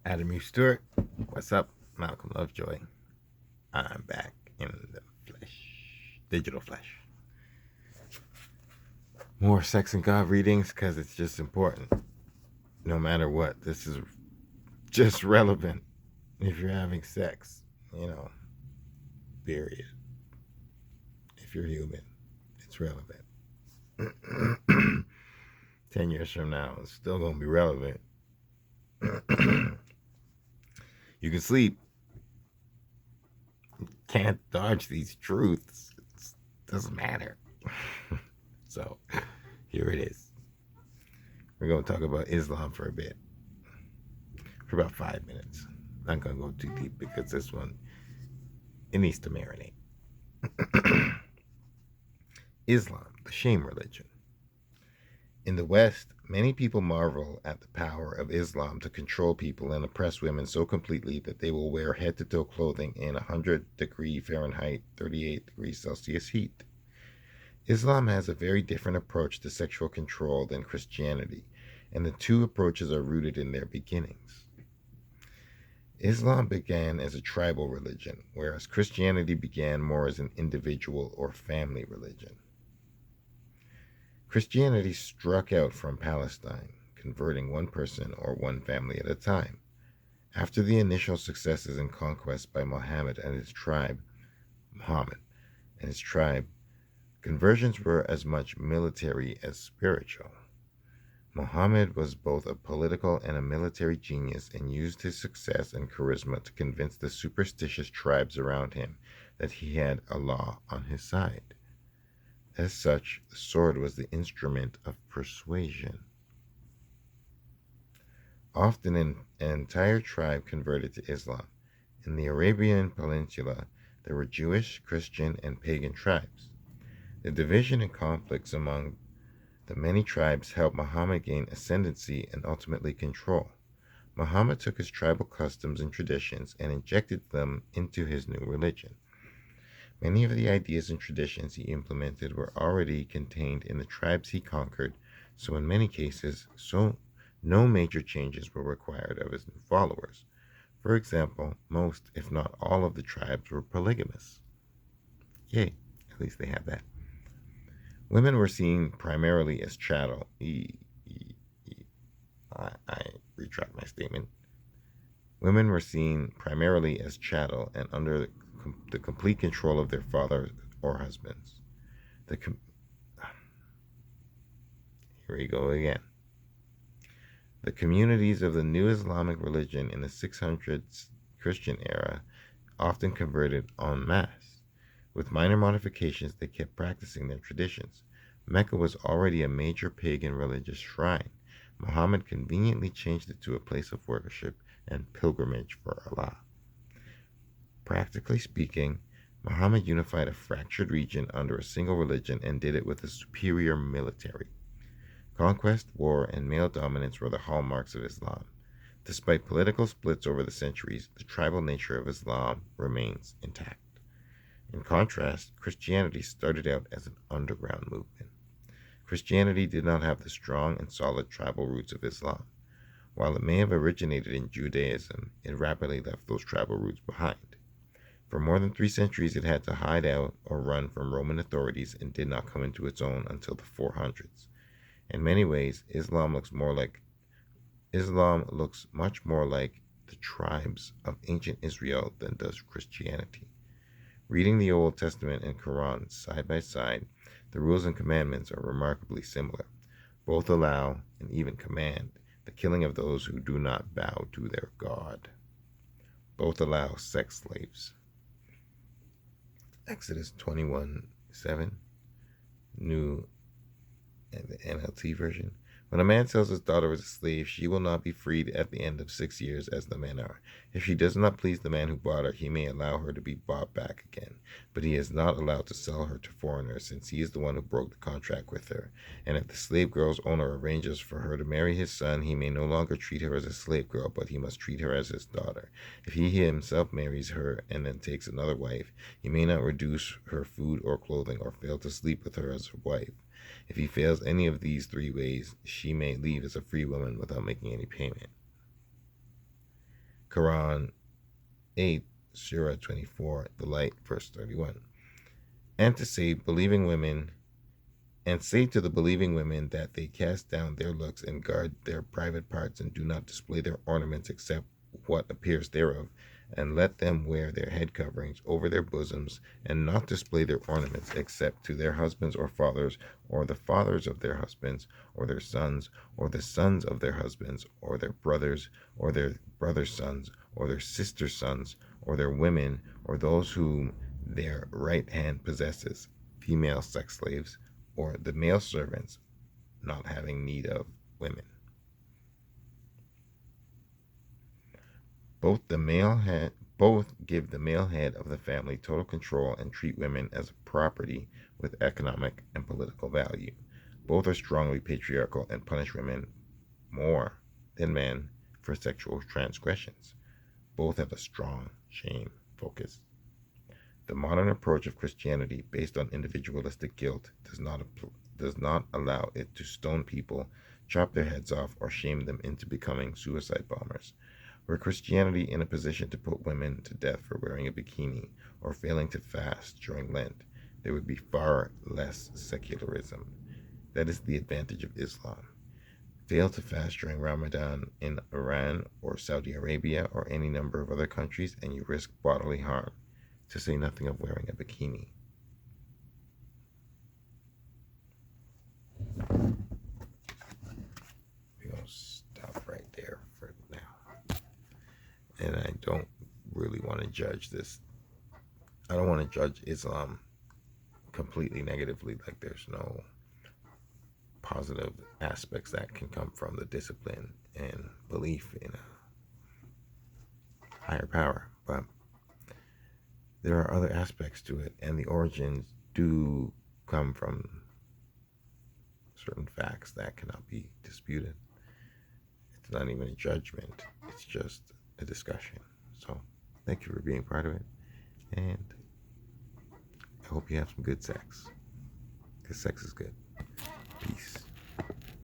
Adam U. Stewart, what's up? Malcolm Lovejoy. I'm back in the flesh, digital flesh. More Sex and God readings because it's just important. No matter what, this is just relevant if you're having sex, period. If you're human, it's relevant. 10 years from now, it's still going to be relevant. You can sleep. Can't dodge these truths. It doesn't matter. So, here it is. We're going to talk about Islam for a bit. For about 5 minutes. Not going to go too deep because this one, it needs to marinate. Islam, the shame religion. In the West, many people marvel at the power of Islam to control people and oppress women so completely that they will wear head-to-toe clothing in 100-degree Fahrenheit, 38 degrees Celsius heat. Islam has a very different approach to sexual control than Christianity, and the two approaches are rooted in their beginnings. Islam began as a tribal religion, whereas Christianity began more as an individual or family religion. Christianity struck out from Palestine, converting one person or one family at a time. After the initial successes and conquests by Muhammad and his tribe, conversions were as much military as spiritual. Muhammad was both a political and a military genius and used his success and charisma to convince the superstitious tribes around him that he had Allah on his side. As such, the sword was the instrument of persuasion. Often an entire tribe converted to Islam. In the Arabian Peninsula, there were Jewish, Christian, and pagan tribes. The division and conflicts among the many tribes helped Muhammad gain ascendancy and ultimately control. Muhammad took his tribal customs and traditions and injected them into his new religion. Many of the ideas and traditions he implemented were already contained in the tribes he conquered, so in many cases, no major changes were required of his new followers. For example, most, if not all, of the tribes were polygamous. Yay, at least they have that. Women were seen primarily as chattel. I retract my statement. Women were seen primarily as chattel and under the complete control of their fathers or husbands. Here we go again. The communities of the new Islamic religion in the 600s Christian era often converted en masse. With minor modifications, they kept practicing their traditions. Mecca was already a major pagan religious shrine. Muhammad conveniently changed it to a place of worship and pilgrimage for Allah. Practically speaking, Muhammad unified a fractured region under a single religion and did it with a superior military. Conquest, war, and male dominance were the hallmarks of Islam. Despite political splits over the centuries, the tribal nature of Islam remains intact. In contrast, Christianity started out as an underground movement. Christianity did not have the strong and solid tribal roots of Islam. While it may have originated in Judaism, it rapidly left those tribal roots behind. For more than 3 centuries, it had to hide out or run from Roman authorities and did not come into its own until the 400s. In many ways, Islam looks much more like the tribes of ancient Israel than does Christianity. Reading the Old Testament and Quran side by side, the rules and commandments are remarkably similar. Both allow, and even command, the killing of those who do not bow to their God. Both allow sex slaves. Exodus 21:7, New and the NLT version. When a man sells his daughter as a slave, she will not be freed at the end of 6 years as the men are. If she does not please the man who bought her, he may allow her to be bought back again, but he is not allowed to sell her to foreigners, since he is the one who broke the contract with her. And if the slave girl's owner arranges for her to marry his son, he may no longer treat her as a slave girl, but he must treat her as his daughter. If he himself marries her and then takes another wife, he may not reduce her food or clothing or fail to sleep with her as a wife. If he fails any of these 3 ways, she may leave as a free woman without making any payment. Quran 8, Surah 24, the light, verse 31. And to say believing women and say to the believing women that they cast down their looks and guard their private parts and do not display their ornaments except what appears thereof, and let them wear their head coverings over their bosoms, and not display their ornaments except to their husbands or fathers, or the fathers of their husbands, or their sons, or the sons of their husbands, or their brothers, or their brothers' sons, or their sisters' sons, or their women, or those whom their right hand possesses, female sex slaves, or the male servants, not having need of women. Both give the male head of the family total control and treat women as property with economic and political value. Both are strongly patriarchal and punish women more than men for sexual transgressions. Both have a strong shame focus. The modern approach of Christianity, based on individualistic guilt, does not allow it to stone people, chop their heads off, or shame them into becoming suicide bombers. Were Christianity in a position to put women to death for wearing a bikini or failing to fast during Lent, there would be far less secularism. That is the advantage of Islam. Fail to fast during Ramadan in Iran or Saudi Arabia or any number of other countries, and you risk bodily harm, to say nothing of wearing a bikini. We're going to stop right there for now. And I don't really want to judge this. I don't want to judge Islam completely negatively, like there's no positive aspects that can come from the discipline and belief in a higher power. But there are other aspects to it, and the origins do come from certain facts that cannot be disputed. It's not even a judgment, it's just a discussion. So thank you for being part of it, and I hope you have some good sex, because sex is good. Peace.